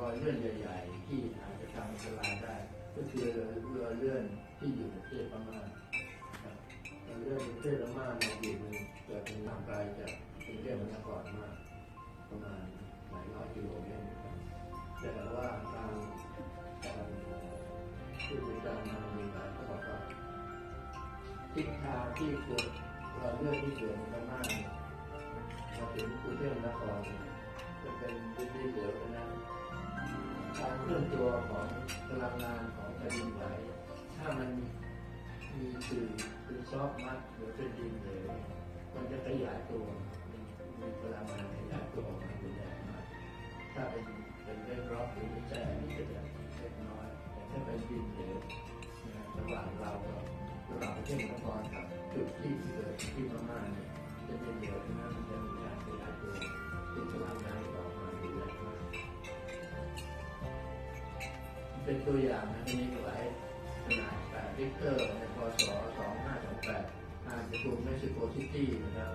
อยเลื่อนใหญ่ๆที่อาจจะทำอันตรายได้ก็คือเรือเลื่อนที่อยู่ในประเทศพม่าครับเรือประเทศพม่าในอดีตมันเกิดเป็นทางไกลจากกรุงเทพมหานครมากประมาณหลายร้อยกิโลเมตรแต่ว่าการผู้บริการทางการเขาบอกว่าทิศทางที่เกิดเรื่องที่เกิดในพม่ามาถึงกรุงเทพมหานครจะเป็นพื้นที่เหลวนะการเคลื่อนตัวของพลังงานของแผ่นดินไหวถ้ามันมีสื่อเป็นซอฟต์มัดหรือเป็นดินเหลวมันจะขยายตัวมีพลังงานขยายตัวออกมารุนแรงมากถ้าเป็นเล็กร็อกหรือแจ้นี่จะเล็กน้อยแต่ถ้าเป็นดินเหลวระหว่างเราระหว่างประเทศนครกับจุดที่เกิดที่พม่าเนี่ยจะเป็นเหลวนะมันจะมีการขยายตัวที่พลังงานออกมารุนแรงมากเป็นตัวอย่างนะที่นี้ไว้ขนาด8 ริกเตอร์ในพ.ศ. 2528ห่างจากกรุงเม็กซิโกซิตี้นะครับ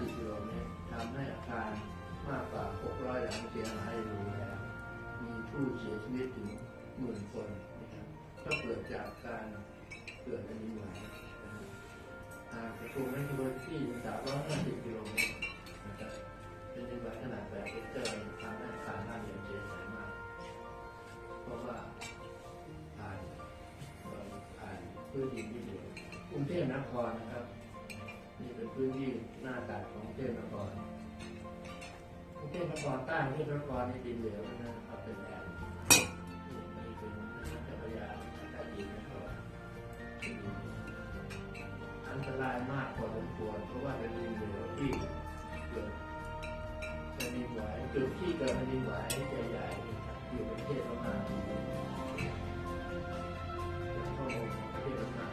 350 กิโลเมตรทำให้อาคารมากกว่า600 หลังเสียหายรุนแรงมีผู้เสียชีวิตถึง10,000 คนนะครับก็เกิดจากการเกิดแผ่นดินไหวห่างจากกรุงเม็กซิโกซิตี้350 กิโลเมตรนะครับเป็นแผ่นดินไหวขนาด8 ริกเตอร์ทำให้อาคารบ้านเรือนเสียหายมากเพราะว่าผ่านพื้นดินที่เหลวกรุงเทพมหานครนะครับนี่เป็นพื้นที่หน้าตัดของกรุงเทพมหานครกรุงเทพมหานครใต้กรุงเทพมหานครในดินเหลวนะครับเป็นแอ่งนี่เป็นน้ำเจ้าพระยาใต้ดินนะครับอันตรายมากพอสมควรเพราะว่าเป็นดินเหลวที่เกิดแผ่นดินไหวจุดที่เกิดแผ่นดินไหวใหญ่ๆอยู่ประเทศพม่าข้อมูลของประเทศพม่า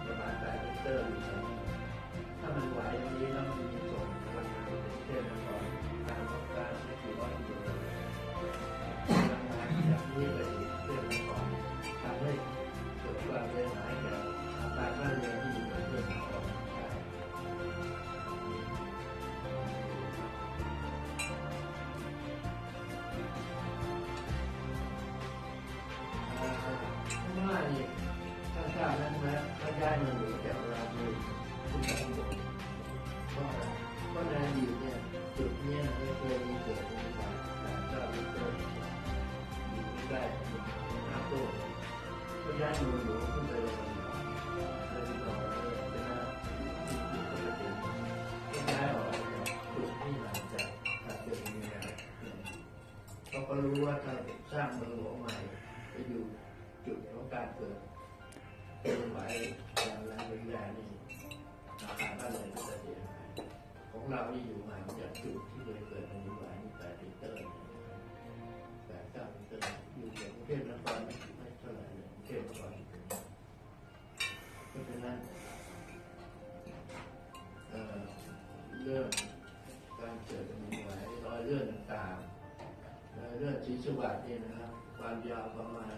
ประมาณ8 ริกเตอร์อยู่ตรงนี้ถ้ามันไหวตรงนี้แล้วมันมีส่งพลังงานไปประเทศนครการต้องการไม่กี่ร้อยกิโลเมตรพลังงานจากนี้ไปถึงประเทศนครทำให้เกิดความเสียหายแก่อาคารบ้านเรือนที่อยู่ในประเทศนครว่านี่ข้างๆนั้นนะถ้าย้ายมาอยู่จากราชบุรีขึ้นไปข้างบนเพราะในอดีตเนี่ยจุดนี้ไม่เคยมีเกิดในการเจ้าวิโรจน์อยู่ใกล้ๆหน้าโลกก็ย้ายมาอยู่ขึ้นไปเลยเลยติดต่อเลยนะก็ย้ายออกจากจุดที่หลังจากเกิดมีอะไรเขาก็รู้ว่าถ้าสร้างเมืองหลวงใหม่จะอยู่จุดของการเกิดเป็นไหวอย่างแรงนี่อาคารบ้านเรือนก็จะเสียหายของเรานี่อยู่ห่างจากจุดที่เคยเกิดเป็นไหวนี่8 ริกเตอร์8 9 ริกเตอร์อยู่ในกรุงเทพมหานครไม่เท่าไหร่เลยกรุงเทพมหานครเพราะฉะนั้นเรื่องการเกิดเป็นไหวรอยเลื่อนต่างๆรอยเลื่อนศรีสวัสดิ์นี่นะครับความยาวประมาณ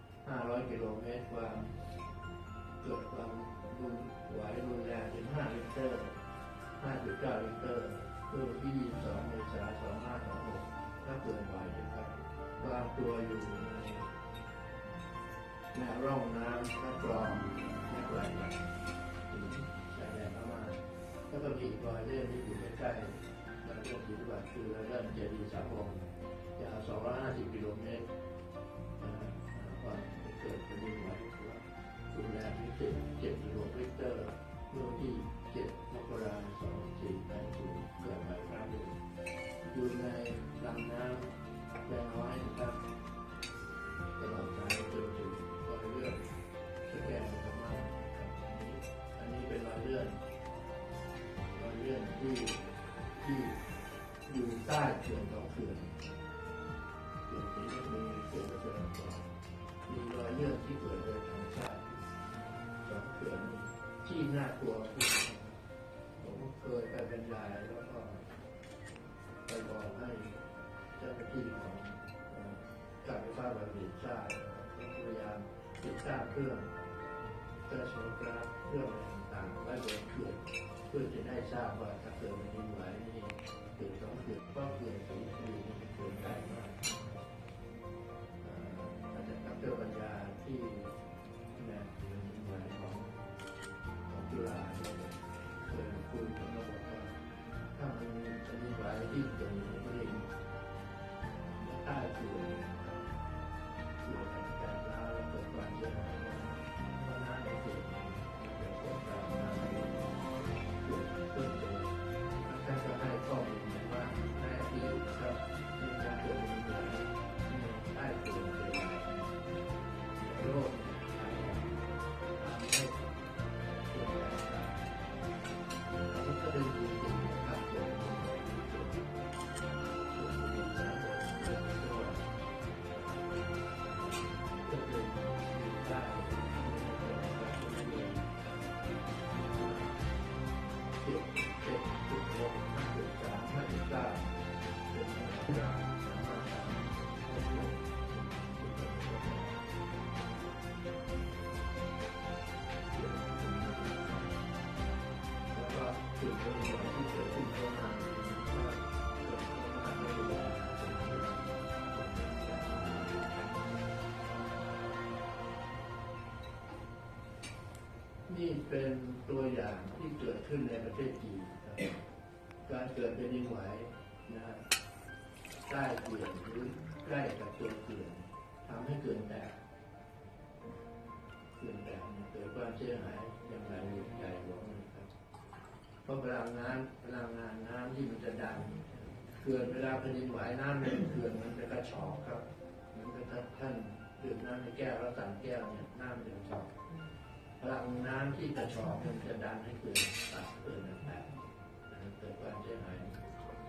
500 กิโลเมตรความเกิดความไหวรุนแรงถึง5 ริกเตอร์ 5.9 ริกเตอร์เมื่อที่22 เมษายน 2526ถ้าเกิดไหวนะครับวางตัวอยู่ในแนวร่องน้ำและกรองแม่กลางถึงชายแดนพม่าแล้วก็มีรอยเลื่อนที่อยู่ใกล้ๆรอยเลื่อนที่ว่าคือรอยเลื่อนเจดีย์สามองค์ยาว250 กิโลเมตรความเกิดเป็นดินไหวรุนแรงที่7.6 ริกเตอร์เมื่อที่7 มกราคม 2480เกิดหลายครั้งอยู่ในลำน้ำแรงน้อยนะครับตลอดสายจนถึงรอยเลื่อนสแกนพม่าครับอันนี้เป็นรอยเลื่อนที่อยู่ใต้เขื่อน2 เขื่อนที่มีเขื่อนเขื่อนก่อนมีรอยเลื่อนที่เกิดโดยธรรมชาติ2 เขื่อนที่น่ากลัวที่ผมเคยไปบรรยายแล้วก็ไปบอกให้เจ้าหน้าที่ของการไฟฟ้าฝ่ายผลิตทราบพยายามติดตั้งเครื่องโซโนกราฟเครื่องอะไรต่างๆไว้บนเขื่อนเพื่อจะได้ทราบว่าถ้าเกิดแผ่นดินไหวนี่ เกิด2เกิดก็เกิดสูงคือเกิดใหญ่มากอาจารย์ดร.ปัญญาที่แม่เป็นหน่วยของจุฬาเคยคุยกันแล้วบอกว่าถ้ามันมีไหวที่เกิดในบริเวณใต้ตัวตัวการล้าแล้วเกิดความเสียหายเพราะน้ำในเกิดมันจะกดดันน้ำเกิดเพิ่มเติมท่านก็ให้ข้อมูลว่าในอดีตนะครับมีการเกิดมีไหวใต้ตัวเกิดโรคทำให้เกิดการตายอันนี้ก็เป็นจริงนะครับเกิดมีไหวที่เกิดมีสารเกิดด้วยก็เป็นมีใต้นี่เป็นตัวอย่างที่เกิดขึ้นในประเทศจีนการเกิดเป็นดินไหวนะใกล้เขื่อนหรือใกล้กับตัวเขื่อนทำให้เกิดแตกเกิดความเสียหายอย่างไรใหญ่หลวงนะครับเพราะพลังงานน้ำที่มันจะดันเขื่อนเวลาเป็นดินไหวน้ำในเขื่อนมันจะกระชอกครับมันจะท่านดื่มน้ำในแก้วแล้วสั่งแก้วเนี่ยน้ำจะกระชอกพลังน้ำที่กระชอกมันจะดันให้เกิดตัดเกิดแตกเกิดความเสียหาย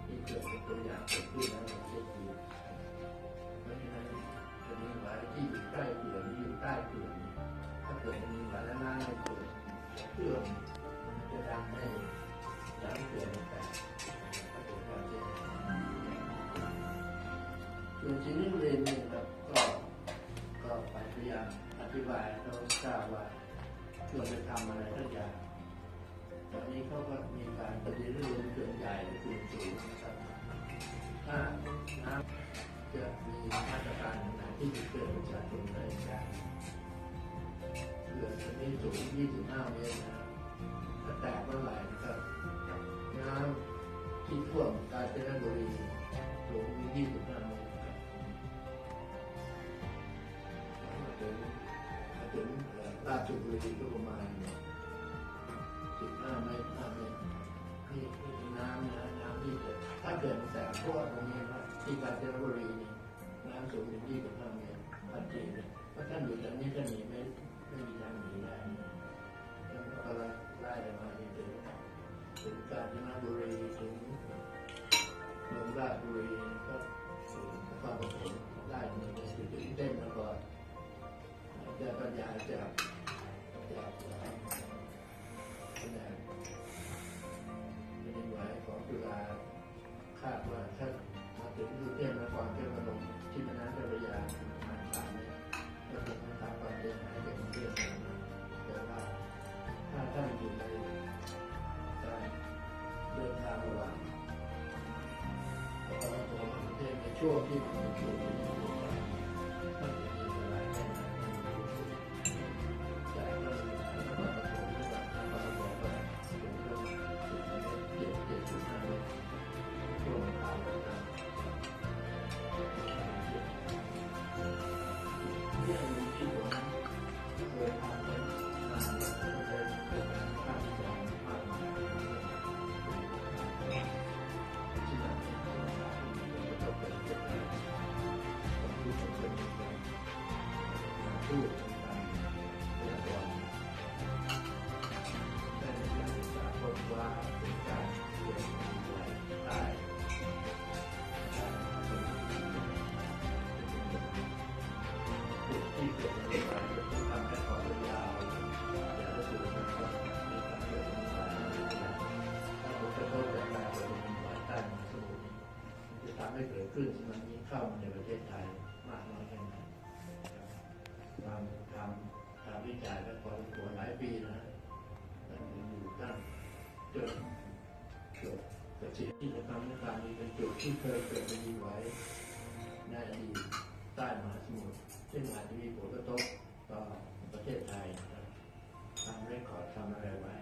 ที่เกิดเป็นตัวอย่างเกิดขึ้นในประเทศจีนเพราะฉะนั้นเป็นดินไหวที่อยู่ใกล้เขื่อนอยู่ใต้เขื่อนถ้าเกิดเป็นดินไหวแล้วน้ำมันเกิดเครื่องจะดันให้น้ำเกิดแตกเกิดความเสียหายส่วนชิ้นนี้เรียนเนี่ยครับก็พยายามอธิบายเขาทราบว่าควรจะทำอะไรทุกอย่างตอนนี้เขาก็มีการปฏิรูปเขื่อนใหญ่เขื่อนสูงนะครับถ้าน้ำจะมีมาตรการไหนที่จะเกิดประชาชนได้การเขื่อนจะมีสูง25 เมตรนะครับถ้าแตกเมื่อไหร่นะครับน้ำที่ท่วมกาญจนบุรีสูง25 เมตรถึงราชบุรีก็ประมาณ15 เมตรนี่น้ำที่จะถ้าเกิดแสงท่วมตรงนี้นะที่กาญจนบุรีนี่น้ำสูงถึง25 เมตรทันทีเลยเพราะท่านอยู่ตรงนี้ก็หนีไม่มีทางหนีได้แล้วก็ไล่มาถึงกาญจนบุรีถึงเมืองราชบุรีก็ถึงนครปฐมไล่มาถึงเต้นมาก่อนจะบรรยายจากคะแนนเป็นดินไหวของจุฬาคาดว่าถ้ามาถึงกรุงเทพมหานครเทพนมที่แม่น้ำเจ้าพระยาประมาณ3 เมตรก็คงจะทำความเสียหายแก่กรุงเทพมหานครแต่ว่าถ้าท่านอยู่ในการเดินทางระหว่างนครปฐมกรุงเทพในช่วงที่มันสูงมันจะมีเวลาแค่ไหนไม่เกิดขึ้นมันมีเข้ามาในประเทศไทยมากน้อยแค่ไหนทำวิจัยไปพอสมควรหลายปีนะตั้งอยู่ตั้งจนเกิด เสียที่จะทำให้การมีเป็นจุดที่เคยเกิดเป็นดินไหวในอดีตใต้มหาสมุทรซึ่งอาจจะมีผลกระทบต่อประเทศไทยทำเรคคอร์ดทำอะไรไว้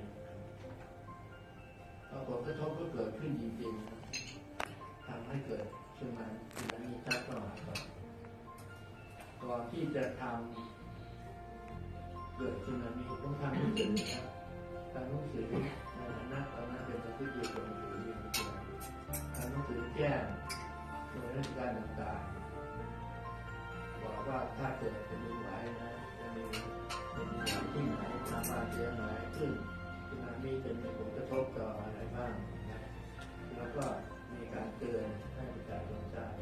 ผลกระทบก็เกิดขึ้นจริงๆทำให้เกิดสึนามิซัดเข้ามาก่อนที่จะทำเกิดสึนามิต้องทำหนังสือนะครับทำหนังสือในฐานะตอนนั้นเป็นผู้ที่เป็นหนังสือเรียนทำหนังสือแจ้งหน่วยราชการต่างๆบอกว่าถ้าเกิดเป็นดินไหวนะจะมีเป็นดินไหวที่ไหนทำมาเสียหายขึ้นสึนามิจะมีผลกระทบต่ออะไรบ้างนะแล้วก็มีการเตือนให้ประชาชนทราบ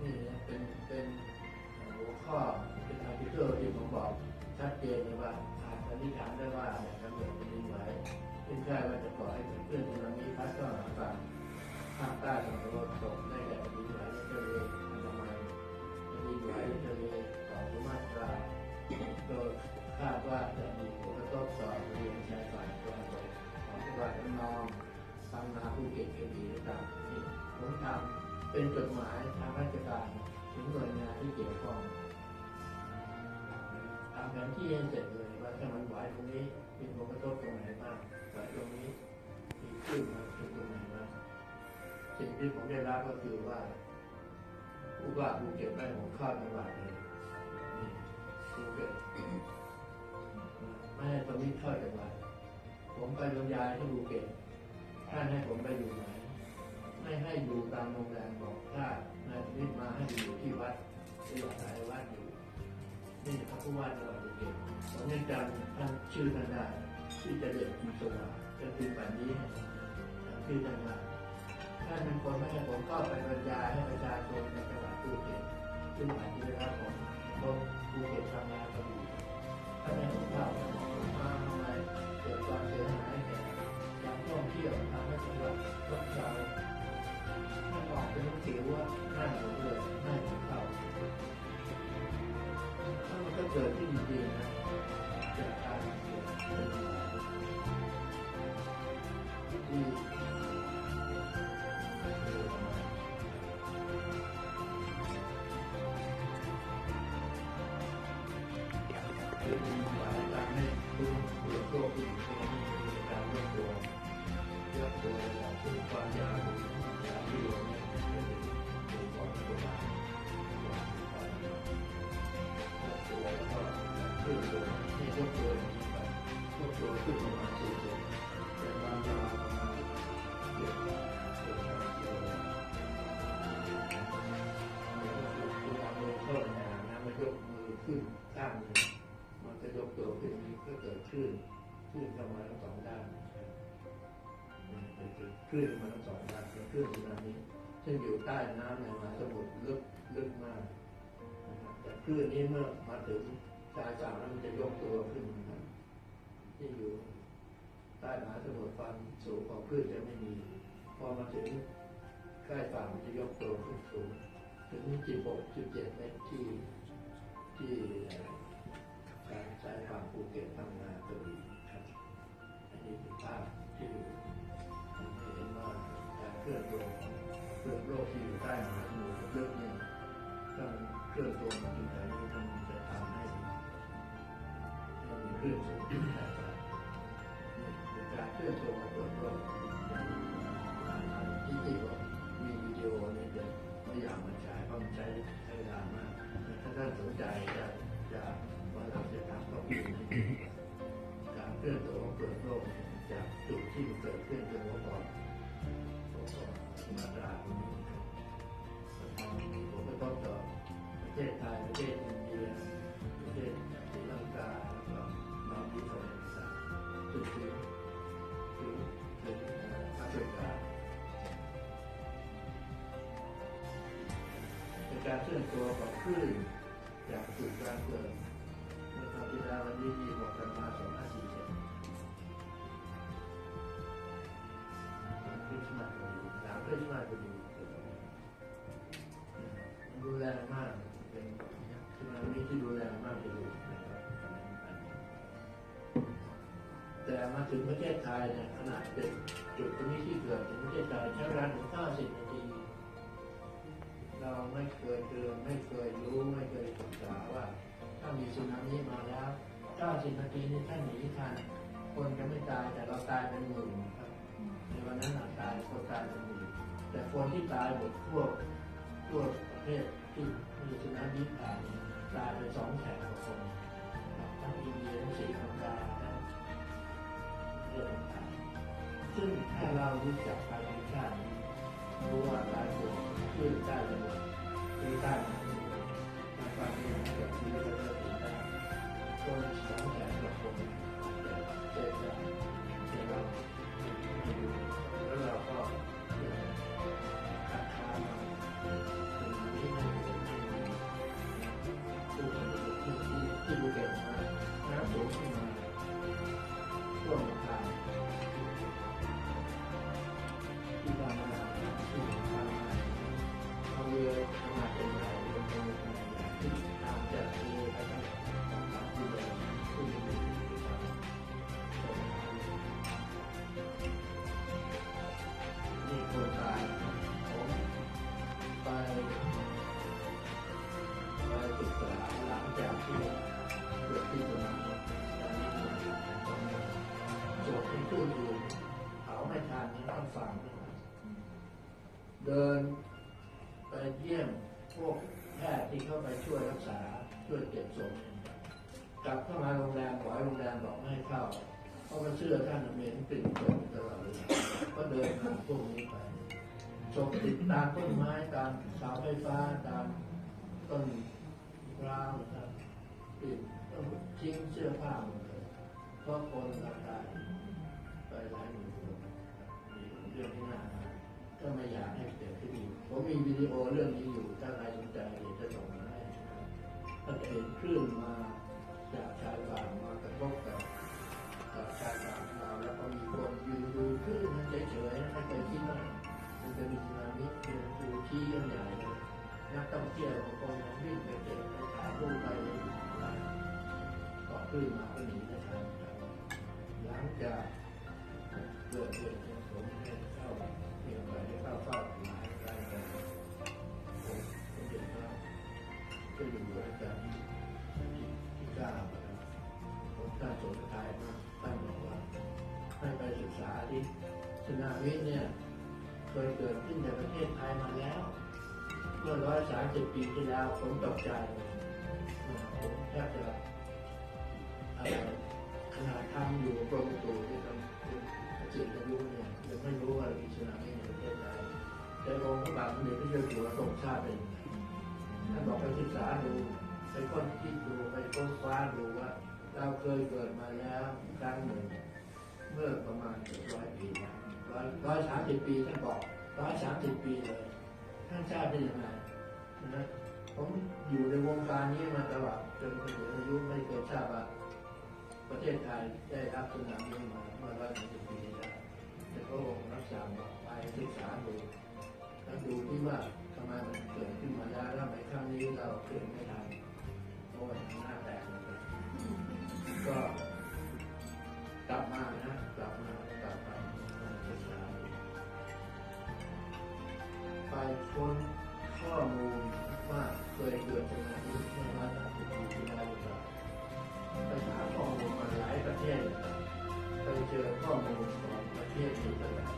นี่เป็นหัวข้อเป็นอาร์ติเคิลที่ผมบอกชัดเจนเลยว่าอาจสันนิษฐานได้ว่าการเกิดเป็นดินไหวเป็นใช่ว่าจะก่อให้เกิดขึ้นสึนามิพัดเข้าหาฝั่งภาคใต้ฝั่งตะวันตกได้แก่ดินไหวในทะเลอันดามันดินไหวในทะเลฝั่งสุมาตราโดยคาดว่าจะมีผลกระทบต่อบริเวณชายฝั่งตะวันตกของจังหวัดระนองพังงาภูเก็ตกระบี่ต่างๆนี่ผมทำเป็นจดหมายทางราชการถึงหน่วยงานที่เกี่ยวข้องทำแผนที่ให้เสร็จเลยว่าถ้ามันไหวตรงนี้มีผลกระทบตรงไหนบ้างไหวตรงนี้มีคลื่นมาถึงตรงไหนบ้างสิ่งที่ผมได้รับก็คือว่าผู้ว่าภูเก็ตได้ผมเข้าจังหวัดเลยนี่ภูเก็ตไม่ให้ตรงนี้เข้าจังหวัดผมไปบรรยายที่ภูเก็ตท่านให้ผมไปอยู่ไหนไม่ให้อยู่ตามโรงแรมบอกถ้านายนิดมาให้อยู่ที่วัดที่วัดสายวัดอยู่นี่พระผู้ว่าจังหวัดภูเก็ตผมยังจำท่านชื่อท่านได้ที่จะเด็กมีสว่างก็คือแบบนี้ชื่อท่านว่าท่านเป็นคนไม่ให้ผมเข้าไปบรรยายให้ประชาชนในจังหวัดภูเก็ตซึ่งอาจจะได้รับผมลงภูเก็ตทำงานกับอยู่ท่านให้ผมเข้ามาทำไมเกิดความเสียหายแก่การท่องเที่ยวทำให้จังหวัดลดจอยท่านออกเป็นหนังสือว่าห้ามผมเลยให้ผมเข้าถ้ามันก็เกิดขึ้นจริงๆนะจากการเกิดเป็นที่คือมีหลายการให้คุณเปลี่ยนตัวผู้หญิงในการยกตัวระดับสูงความยาวที่อยู่ในตัวก่อนตัวมาตัวแล้วก็ขึ้นตัวให้ยกตัวอย่างนี้ไปยกตัวขึ้นประมาณ4 ตัวแต่ความยาวประมาณเกือบตัวเข้าในน้ำมันยกมือขึ้นข้างนึงมันจะยกตัวขึ้นนี้ก็เกิดขึ้นเข้ามาทั้งสองด้านขึ้นมาทั้งสองด้านเป็นขึ้นสึนามิซึ่งอยู่ใต้น้ำในมหาสมุทรลึกมากแต่คลื่นนี้เมื่อมาถึงชายฝั่งแล้วมันจะยกตัวขึ้นนะครับที่อยู่ใต้มหาสมุทรความสูงของคลื่นจะไม่มีพอมาถึงใกล้ฝั่งมันจะยกตัวขึ้นสูงถึง16-17 เมตรที่การชายฝั่งภูเก็ตพังงากระบี่ครับอันนี้เป็นภาพที่เห็นว่าการเคลื่อนตัวของโลกที่อยู่ใต้มหาสมุทรลึกเนี่ยถ้ามันเคลื่อนตัวมาถึงไหนนี่มันจะทำให้มีคลื่นสูงขึ้นได้เป็นการเคลื่อนตัวของโลกที่จริงมีวิดีโอเนี่ยจะไม่อยากมาฉายเพราะมันใช้เวลามากถ้าท่านสนใจจะว่าเราจะทำก็มีการเคลื่อนตัวของโลกจากจุดที่มันเกิดขึ้นจนหัวก่อนมาตราตรงนี้ผมก็ต้องต่อประเทศไทยประเทศอินเดียประเทศศรีลังกาแล้วก็มาที่ทะเลสาบถึงแอฟริกาเป็นการเคลื่อนตัวของคลื่นจากจุดกลางเกิดเมื่อคราวที่แล้ววันที่26 กันยายน 2547คริสต์มาสพอดีหลังคริสต์มาสพอดีมันรุนแรงมากเป็นสึนามิที่รุนแรงมากที่สุดนะครับแต่มา ถึงประเทศไทยเนี่ยขนาดเป็นจุดตรงนี้ที่เกิดถึงประเทศไทยใช้เวลาถึง90 นาที เราไม่เคยเจอไม่เคยรู้ไม่เคยศึกษาว่าถ้ามีสึนามิมาแล้ว90 นาทีนี่ท่านหนีทันคนจะไม่ตายแต่เราตายเป็นหมื่นครับในวันนั้นตายคนตายเป็นหมื่นแต่คนที่ตายหมดทั่วประเทศที่มีสึนามิตายตายไป200,000 กว่าคนทั้งอินเดียทั้งศรีลังกาทั้งเรื่องต่างๆซึ่งถ้าเรารู้จักภัยธรรมชาติรู้ว่าการเกิดขึ้นได้ระเบิดคือได้ในความที่เกิดขึ้นแล้วก็เกิดขึ้นได้คน200,000 กว่าคนเกิดจากที่เราไม่รู้แล้วเราก็คัดค้านมาเป็นนี้ไม่ผู้คนที่ดูเก่งมากน้ำสูงขึ้นมาท่วมทางที่บ้านมาที่บ้านมาเอาเรือมาเป็นไหนเป็นตรงไหนที่ตามจากเรือไปต้องตามที่เดินขึ้นไปดูนี่คนตายผมไปศึกษาหลังจากที่เกิดที่ตรงนั้นตอนนี้จบที่ตู้อยู่เผาไม่ทันต้องฝังเดินไปเยี่ยมพวกแพทย์ที่เข้าไปช่วยรักษาช่วยเก็บศพกลับเข้ามาโรงแรมขอให้โรงแรมบอกไม่ให้เข้าเพราะว่าเชื่อท่านเหม็นกลิ่นศพตลอดเวลาก็เดินผ่านพวกนี้ไปศพติดตามต้นไม้ตามเสาไฟฟ้าตามต้นราวนะครับติดต้องทิ้งเสื้อผ้าหมดเลยเพราะคนตายไปหลายหมื่นคนมีเรื่องที่น่าก็ไม่อยากให้เกิดขึ้นอีกผมมีวิดีโอเรื่องนี้อยู่ถ้าใครสนใจเดี๋ยวจะส่งมาให้ถ้าเห็นคลื่นมาจากชายฝั่งมากระทบกับชายฝั่งเราแล้วก็มีคนยืนดูคลื่นมันเฉยๆไม่เคยคิดว่ามันจะมีสึนามิดูชี้กันใหญ่เลยนักท่องเที่ยวบางคนวิ่งไปเจอไปถ่ายรูปไปเลยก็ขึ้นมาก็หนีนะครับหลังจากเกิดเหตุผมได้เข้าเพียงไปได้เข้าเฝ้าหมายใกล้กันผมเห็นว่าก็อยู่อาจารย์ที่9ผมท่านสนใจมากท่านบอกว่าให้ไปศึกษาที่สึนามิเนี่ยเคยเกิดขึ้นในประเทศไทยมาแล้วเมื่อ130 ปีที่แล้วผมตกใจผมแทบจะขนาดทำอยู่กรมอุตุที่ทำสื่ออายุเนี่ยยังไม่รู้ว่ามีสึนามิในประเทศไทยแต่องค์พระบาทสมเด็จพระเจ้าอยู่หัวทรงชาติเป็นท่านบอกไปศึกษาดูไปค้นคิดดูไปค้นคว้าดูว่าเราเคยเกิดมาแล้วครั้งหนึ่งเมื่อประมาณ100 ปีนะ130 ปีท่านบอก130 ปีเลยท่านทราบได้ยังไงนะผมอยู่ในวงการนี้มาตลอดจนถึงอายุไม่เคยทราบว่าประเทศไทยได้รับสึนามิมาเมื่อ130 ปีแล้วแต่พระองค์รับสั่งบอกไปศึกษาดูแล้วดูที่ว่าทำไมมันเกิดขึ้นมาแล้วทำไมครั้งนี้เราเกิดไม่ทันเพราะว่าหน้าแตกเลยก็กลับมานะกลับไปศึกษาไปค้นข้อมูลว่าเคยเกิดสึนามิเมื่อ130 ปีที่แล้วหรือเปล่าไปหาข้อมูลมาหลายประเทศไปเจอข้อมูลของประเทศนี้ต่าง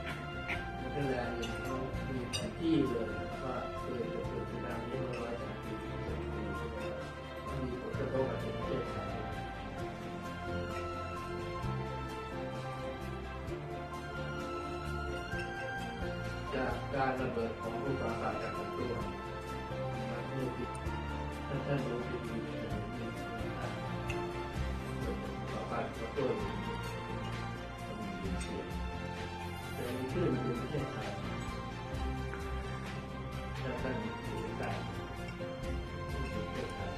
ๆมันก็เลยเขามีแผนที่เลยว่าเคยเกิดสึนามิเมื่อ130 ปีมันมีผลกระทบกับประเทศไทยจากการระเบิดของภูเขาไฟจากตัวมันมีพิษถ้าท่านรู้ดีๆจะมีภูเขาไฟจากตัวมันมีเสียงแต่มีคลื่นอยู่ประเทศไทยถ้าท่านอยู่ได้ที่ประเทศไทย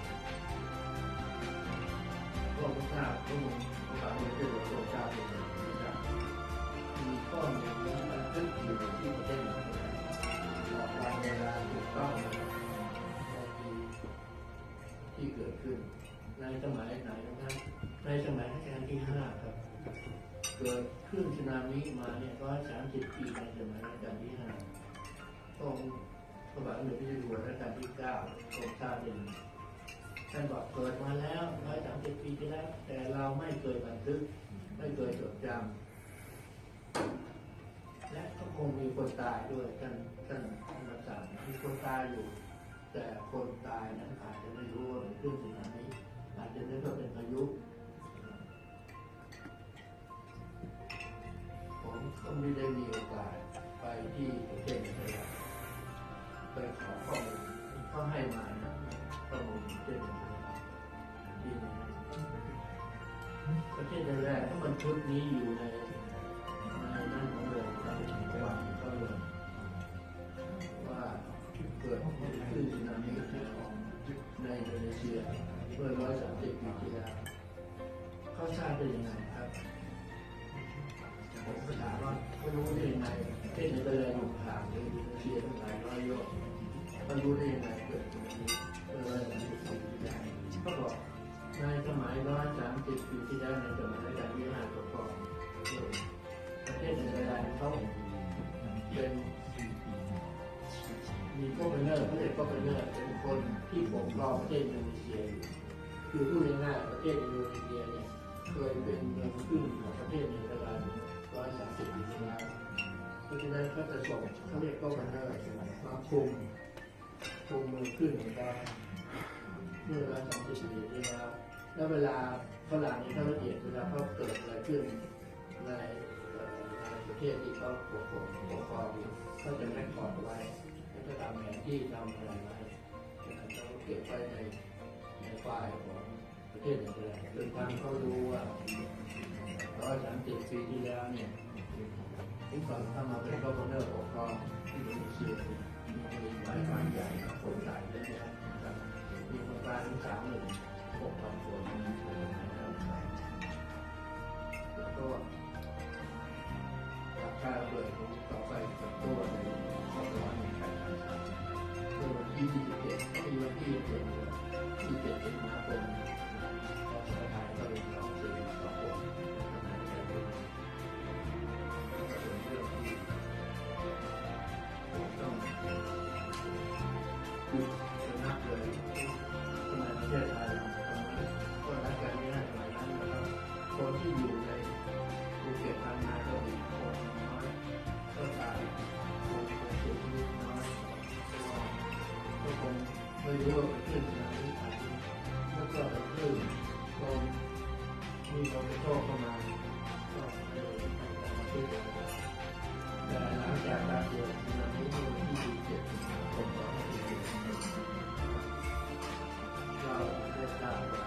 พวกทราบพวกเราไม่ได้รู้ตัวเจ้าเป็นอย่างไรมีข้อมูลนี้มันขึ้นอยู่ที่ประเทศนั้นบอกวันเวลาถูกต้องในปีที่เกิดขึ้นในสมัยไหนนะครับในสมัยรัชกาลที่ 5ครับ นามิมาเนี่ย130 ปีในสมัยรัชกาลที่5องค์พระบาทสมเด็จพระเจ้าอยู่หัวรัชกาลที่9ทรงทราบเองท่านบอกเกิดมาแล้ว130 ปีที่แล้วแต่เราไม่เคยบันทึกไม่เคยจดจำและก็คงมีคนตายด้วยท่านรับสั่งมีคนตายอยู่แต่คนตายนั้นอาจจะไม่รู้ว่าเป็นเรื่องสึนามิอาจจะนึกว่าเป็นพายุผมก็ไม่ได้มีโอกาสไปที่ประเทศอิสราเอลไปขอข้อมูลเขาให้มานะข้อมูลประเทศอิสราเอลที่นี่ประเทศแรกๆถ้ามันชุดนี้อยู่ในนั่นของเลยครับประวัติก็เลยว่าเกิดขึ้นสึนามิในอินโดนีเซียเมื่อ130 ปีที่แล้วเขาทราบได้ยังไงครับผมก็ถามว่าเขารู้ได้ยังไงประเทศในตะวันออกกลางหรืออินโดนีเซียทั้งหลายร้อยโลกเขารู้ได้ยังไงเกิดสึนามิเมื่อ130 ปีที่แล้วเขาบอกในสมัย130 ปีที่แล้วในสมัยรัชกาลที่5ปกครองประเทศในตะวันเขาเป็นมีก็เป็นเนอร์เขาเรียกก็เป็นเนอร์เป็นคนที่ปกครองประเทศอินโดนีเซียอยู่คือพูดง่ายๆประเทศอินโดนีเซียเนี่ยเคยเป็นเมืองขึ้นของประเทศในเวลา130 ปีที่แล้วเพราะฉะนั้นก็จะส่งเขาเรียกก็เป็นเนอร์มาคุมเมืองขึ้นของเขาเมื่อ130 ปีที่แล้วแล้วเวลาฝรั่งนี่เขาละเอียดเวลาเขาเกิดอะไรขึ้นในประเทศที่เขาปกครองอยู่เขาจะแรคคอร์ดไว้แล้วก็ทำแผนที่ทำอะไรไว้เขาเก็บไว้ในไฟล์ของประเทศอื่นๆจนทางเขารู้ว่า130 ปีที่แล้วเนี่ยที่ก่อนเข้ามาเป็นกอร์เนอร์ปกครองที่อินโดนีเซียมีหลายบ้านใหญ่คนตายเยอะแยะนะครับมีคนตายถึง36,000 คนแล้วก็ราคาเกิดต่อไปกับตัวในความร้อนในไทยเมื่อวันที่27ปีวันที่7 สิงหาคมของประเทศไทยก็เป็น2426ต้องหยุดชะงักเลยทำไมประเทศไทยก็รักกันไม่ได้สมัยนั้นนะครับคนที่อยู่ในภูเก็ตพังงาก็มีคนน้อยก็ตายคนเสียชีวิตน้อยก็คงไม่รู้ว่าเป็นคลื่นสึนามิอะไรแล้วก็เป็นคลื่นลมมีลมกระโชกเข้ามาก็เลยมาช่วยกันแต่หลังจากการเกิดสึนามิเมื่อวันที่7 สิงหาคมเราได้ทราบว่า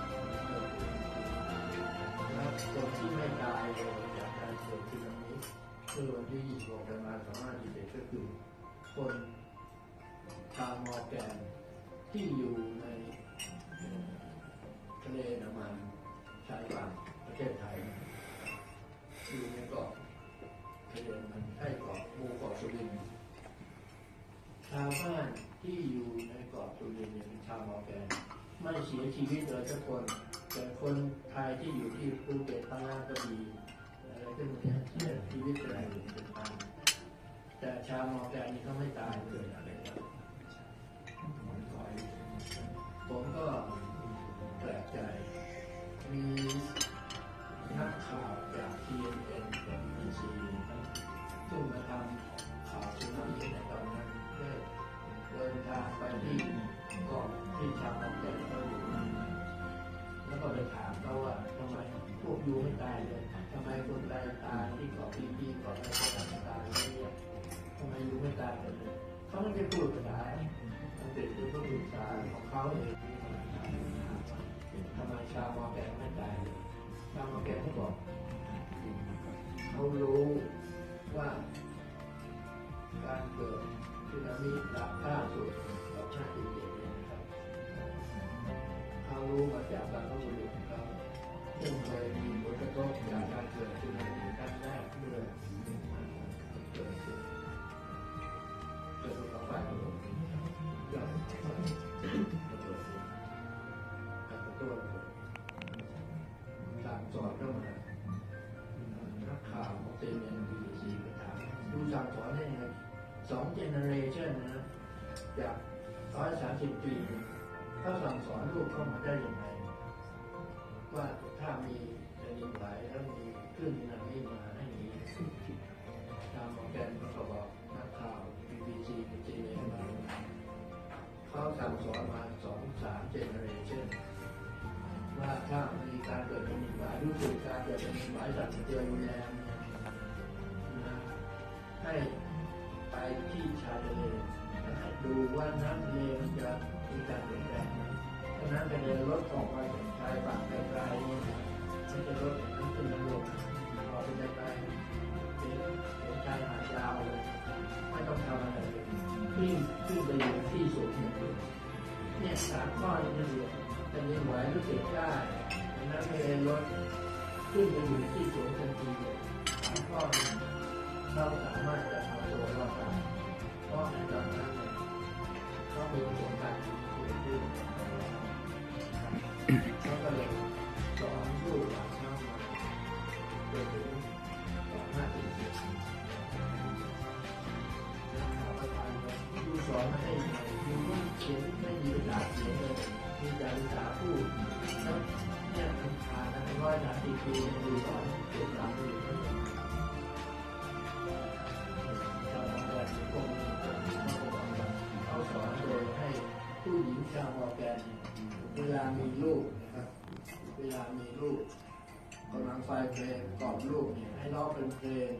และคนที่ไม่ตายเลยจากการเกิดสึนามิเมื่อวันที่26 กันยายน 2541ก็คือคนชาวมอร์แกนที่อยู่ในทะเลน้ำมันชายฝั่งประเทศไทยอยู่ในเกาะทะเลน้ำมันใช่เกาะหมู่เกาะสุรินทร์ชาวบ้านที่อยู่ในเกาะสุรินทร์เป็นชาวมอร์แกนไม่เสียชีวิตเลยสักคนแต่คนไทยที่อยู่ที่ภูเก็ตพังงากระบี่อะไรพวกนี้เสียชีวิตเป็นหมื่นเป็นพันแต่ชาวมอร์แกนนี่เขาไม่ตายเลยอะไรครับผมก็แปลกใจมีนักข่าวจาก CNN กับ BBC ซึ่งมาทำข่าวสึนามิในตอนนั้นได้เดินทางไปที่เกาะที่ชาวมอร์แกนเขาอยู่แล้วก็ไปถามเขาว่าทำไมพวกยูไม่ตายเลยทำไมคนตายที่เกาะพีเกาะอะไรก็ตายเนี่ยทำไมยูไม่ตายเลยเขาไม่ได้พูดภาษาอังกฤษหรือพูดภาษาของเขาเองทำไมชาวมอร์แกนไม่ตายเลยชาวมอร์แกนเขาบอกเขารู้ว่าการเกิดสึนามิราคาสุดของชาติอินเดียนะครับเขารู้มาจากบรรพบุรุษของเขาซึ่งเคยมีผลกระทบจากการเกิดสึนามิครั้งแรกเมื่อเกิดภูเขาไฟระเบิดยอดภูเขาไฟระเบิดตัวสั่งสอนเข้ามานักข่าวของCNN ยังไง2 generation นะจาก130 ปีเขาสั่งสอนลูกเข้ามาได้ยังไงว่าถ้ามีแผ่นดินไหวแล้วมีคลื่นสึนามิมาให้หนีตามออร์แกนเขาบอกนักข่าว BBC กับ CNN มาเขาสั่งสอนมา2-3 generation ว่าถ้ามีการเกิดแผ่นดินไหวรู้สึกการเกิดแผ่นดินไหวสั่นสะเทือนรุนแรงเนี่ยนะให้ไปที่ชายทะเลดูว่าน้ำทะเลมันจะมีการเปลี่ยนแปลงไหมถ้าน้ำทะเลลดออกไปจากชายฝั่งไกลๆเนี่ยมันจะลดน้ำขึ้นน้ำลงพอไปไกลๆเป็นชายหาดยาวเลยไม่ต้องทำอะไรเลยขึ้นไปอยู่ที่สูงเนี่ย3 ข้อนี้เดียวแต่ยังไหวรู้สึกได้น้ำทะเลลดขึ้นไปอยู่ที่สูงทันทีเลย3 ข้อนี้เราสามารถจะเอาตัวรอดได้เพราะในตอนนั้นเขามีประสบการณ์เกิดขึ้นเขาก็เลยสอนลูกหลานเข้ามาจนถึง2-5 ปีแล้วเขาก็ทำเลยดูสอนมาให้ใหม่ดูไม่เขียนไม่มีภาษาเขียนเลยมีแต่ภาษาพูดแล้วเนี่ยมันผ่านมา130 ปีดูสอนเก็บหลักอยู่เขาสอนโดยให้ผู้หญิงชาวออร์แกนเวลามีลูกนะครับเวลามีลูกกำลังไฟเพลงกล่อมลูกเนี่ยให้ร้องเป็นเพลง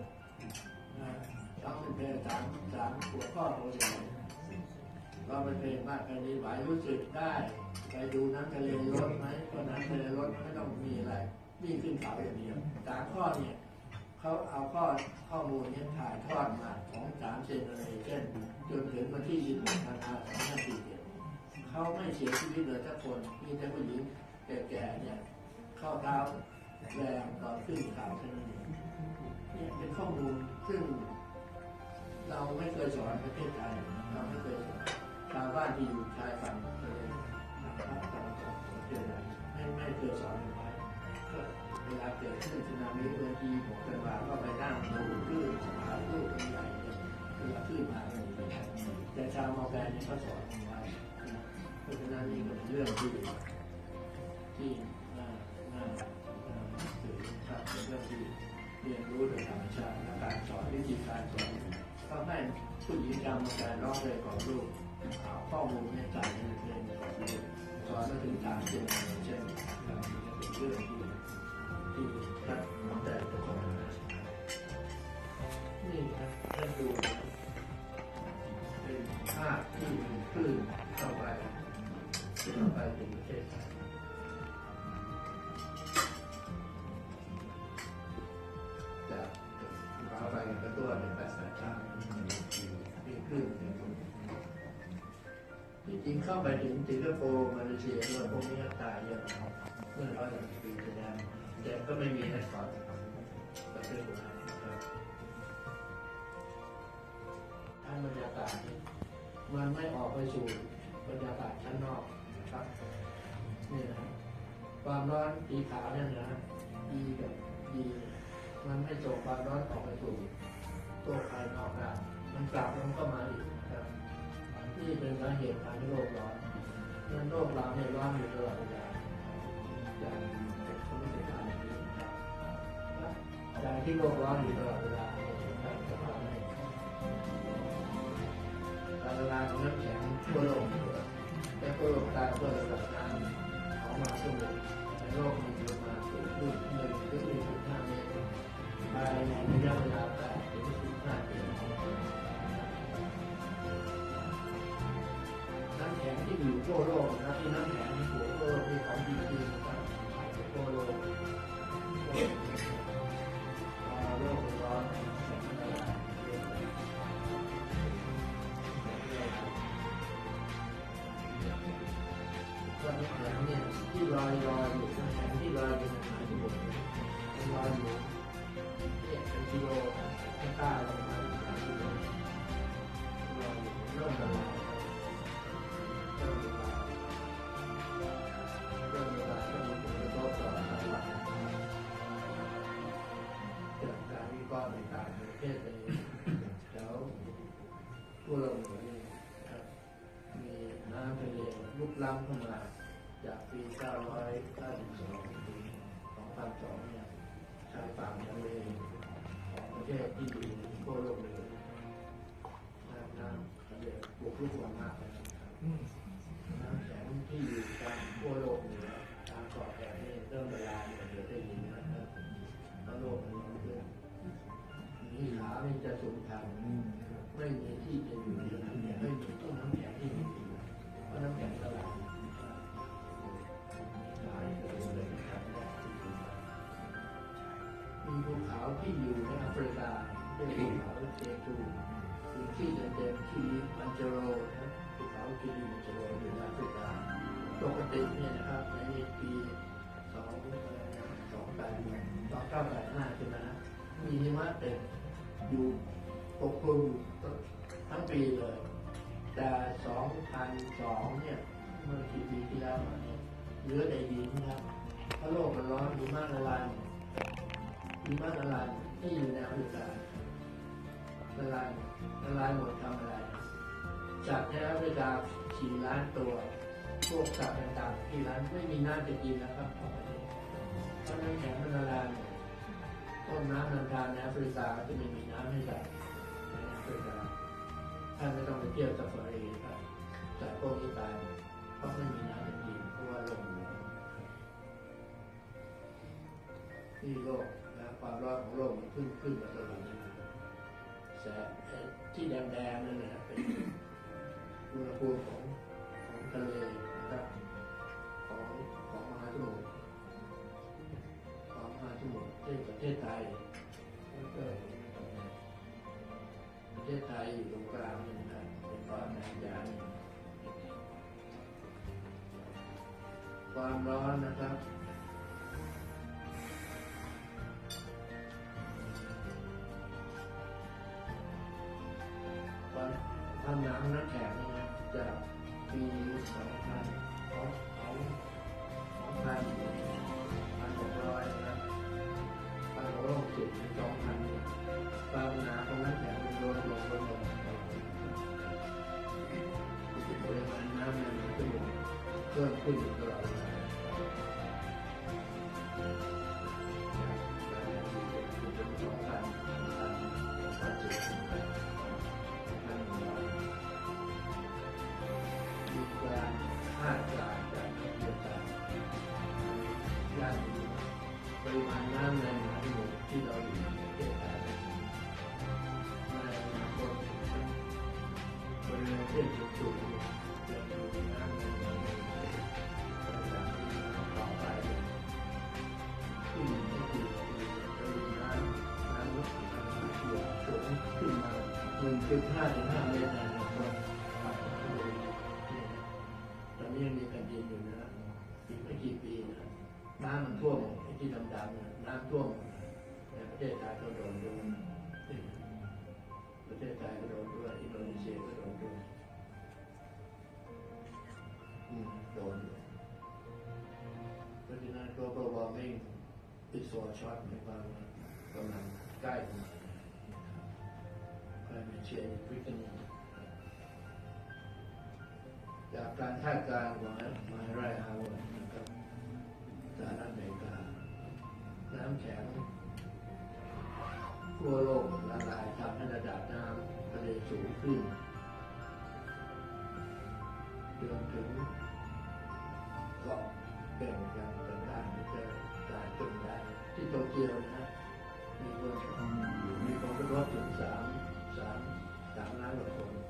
นะร้องเป็นเพลงสามหัวข้อตัวใหญ่ร้องเป็นเพลงมากแค่นี้ไหวรู้สึกได้ไปดูน้ำทะเลลดไหมเพราะน้ำทะเลลดไม่ต้องมีอะไรวิ่งขึ้นเขาอย่างเดียว3 ข้อเนี่ยเขาเอาข้อมูลนี้ถ่ายทอดมาของ3 generation จนถึงวันที่26 ธันวาคม 2547เขาไม่เสียชีวิตเลยทุกคนมีแต่ผู้หญิงแก่ๆเนี่ยเข้าเท้าแรงตอนขึ้นเขาเท่านั้นเองเนี่ยเป็นข้อมูลซึ่งเราไม่เคยสอนประเทศไทยเราไม่เคยสอนชาวบ้านที่อยู่ชายฝั่งทะเลนะครับตะวันตกของประเทศไทยไม่เคยสอนไว้ก็เวลาเกิดขึ้นสึนามิเมื่อที่6 ธันวาคมก็ไปนั่งดูคลื่นหาคลื่นใหญ่ๆเวลาคลื่นมาแต่ชาวมอร์แกนเนี่ยเขาสอนไว้เพราะฉะนั้นนี่ก็เป็นเรื่องที่น่าถือครับเป็นเรื่องที่เรียนรู้โดยธรรมชาติและการสอนวิธีการสอนต้องให้ผู้หญิงชาวมอร์แกนร้องเพลงของลูกเอาข้อมูลให้ใส่ในเพลงของลูกสอนมาถึง3 เช่นเป็นเรื่องที่รักน้องแต่ทุกคนนี่ครับท่านดูเป็นภาพที่มีคลื่นเข้าไปถึงประเทศไทยจากเข้าไปกระตัวเป็น8-9มีคลื่นจริงเข้าไปถึงสิงคโปร์มาเลเซียด้วยพวกนี้ตายเยอะเมื่อ100 ปีที่แล้วแต่ก็ไม่มีให้สอนประเทศไทยนะครับถ้าบรรยากาศมันไม่ออกไปสู่บรรยากาศชั้นนอกนะครับนี่นะความร้อนสีขาวเนี่ยนะดีกับดีมันไม่ส่งความร้อนออกไปสู่ตัวภายนอกได้มันกลับแล้วมันก็มาอีกนะครับนี่เป็นสาเหตุทำให้โลกร้อนเรื่องโลกเราเนี่ยร้อนอยู่ตลอดเวลาอย่างเขาไม่ได้ทำอย่างนี้นะครับจากที่โลกร้อนอยู่ตลอดเวลานะครับจะทำให้การละลายของน้ำแข็งทั่วโลกแต่ทั่วโลกตายเพื่อระดับน้ำของมหาสมุทรในโลกมีประมาณ1-1.5 เมตรภายในระยะเวลา8-15 ปีน้ำแข็งที่อยู่ทั่วโลกนะครับที่น้ำแข็งที่อยู่ทั่วโลกที่ของดีๆนะครับทั่วโลกโลกร้อนแข็งละลายก็น้ำแข็งเนี่ยที่ลอยอยู่น้ำแข็งที่ลอยอยู่ในมหาสมุทรลอยอยู่เนี่ยเป็นกิโลข้างใต้ลงมาลอยอยู่เริ่มละลายเริ่มมีผลกระทบต่อตลาดเกิดการวิเคราะห์ต่างๆในประเทศในแถว วโลกเหนือนี่นะครับมีน้ำทะเลลุกล้ำเข้ามาจากปี 992 ถึง 2002 เนี่ยชายฝั่งทะเลของประเทศที่อยู่ทั่วโลกเหนือน้ำทะเลบุกรุกมากเลยนะครับน้ำแข็งที่อยู่ตามทั่วโลกเหนือตามเกาะแถบนี้เริ่มละลายเหลือได้ยินนะครับเพราะโลกมันร้อนขึ้นมีขามันจะสูญพันธุ์ไม่มีที่จะอยู่ในน้ำแข็งไม่มีต้นน้ำแข็งที่มีอยู่เพราะน้ำแข็งละลายหลายตัวเลยนะครับมีภูเขาที่อยู่ในแอฟริกาเรียกภูเขาเจตูมีที่เด่นๆที่มันเจโรนะภูเขาที่มันเจโรอยู่ในแอฟริกาปกติเนี่ยนะครับในปี2985 ใช่ไหมมีหิมะเต็มอยู่ปกคลุมทั้งปีเลย แต่ 2002 เนี่ยเมื่อกี่ปีที่แล้วเนี่ยเหลือแต่ดินครับเพราะโลกมันร้อนหิมะละลายที่อยู่ในแอฟริกาละลายหมดทำอะไรสัตว์ในแอฟริกา4 ล้านตัวพวกสัตว์ต่างๆที่ร้านไม่มีน้ำจะกินนะครับเพราะน้ำแข็งมันละลายต้นน้ำลำธารในแอฟริกาจะไม่มีน้ำให้สัตว์ในแอฟริกาท่านไม่ต้องไปเที่ยวซาฟารีครับสัตว์พวกนี้ตายเพราะไม่มีน้ำจะกินเพราะว่าลมหนาวที่โลกนะความร้อนของโลกมันขึ้นมาตลอดแสงที่แดงๆนั่นแหละเป็นอุณหภูมิของทะเลนะครับของมหาสมุทรที่ประเทศไทยแล้วก็ประเทศไทยอยู่ตรงกลางนี่นะครับเป็นความแรงยานความร้อนนะครับความหนาวน้ำแข็งนะจากปี 2,600 นะครับ1,660 ถึง 2,000 เนี่ยความหนาของน้ำแข็งมันลดลงปริมาณน้ำในมหาสมุทรเพิ่มขึ้นตลอดเวลามีการคาดการณ์จากนักวิชาการปริมาณน้ำในมหาสมุทรที่เราอยู่ในประเทศไทยในอนาคตบริเวณที่สูงจะมีน้ำในมหาสมุทรต่อไปที่ไม่กี่ปีจะมีน้ำลดสูงขึ้นมา 1.5 ถึง 5 เมตรในอนาคตตอนนี้ยังมีแผ่นดินอยู่นะอีกไม่กี่ปีนะน้ำมันท่วมที่ดำๆน้ำท่วมในประเทศไทยก็โดนด้วยประเทศไทยก็โดนด้วยอินโดนีเซียก็โดนด้วยโดนเพราะฉะนั้น global warming ติดโซช็อตในความกำลังใกล้มาclimate change quickening จากการคาดการณ์ของมหาวิทยาลัยฮาร์วาร์ดนะครับสหรัฐอเมริกาน้ำแข็งทั่วโลกละลายทำให้ระดับน้ำทะเลสูงขึ้นจนถึงเกาะเป็นกันต่างๆจะกลายเป็นได้ที่โตเกียวนะมีคน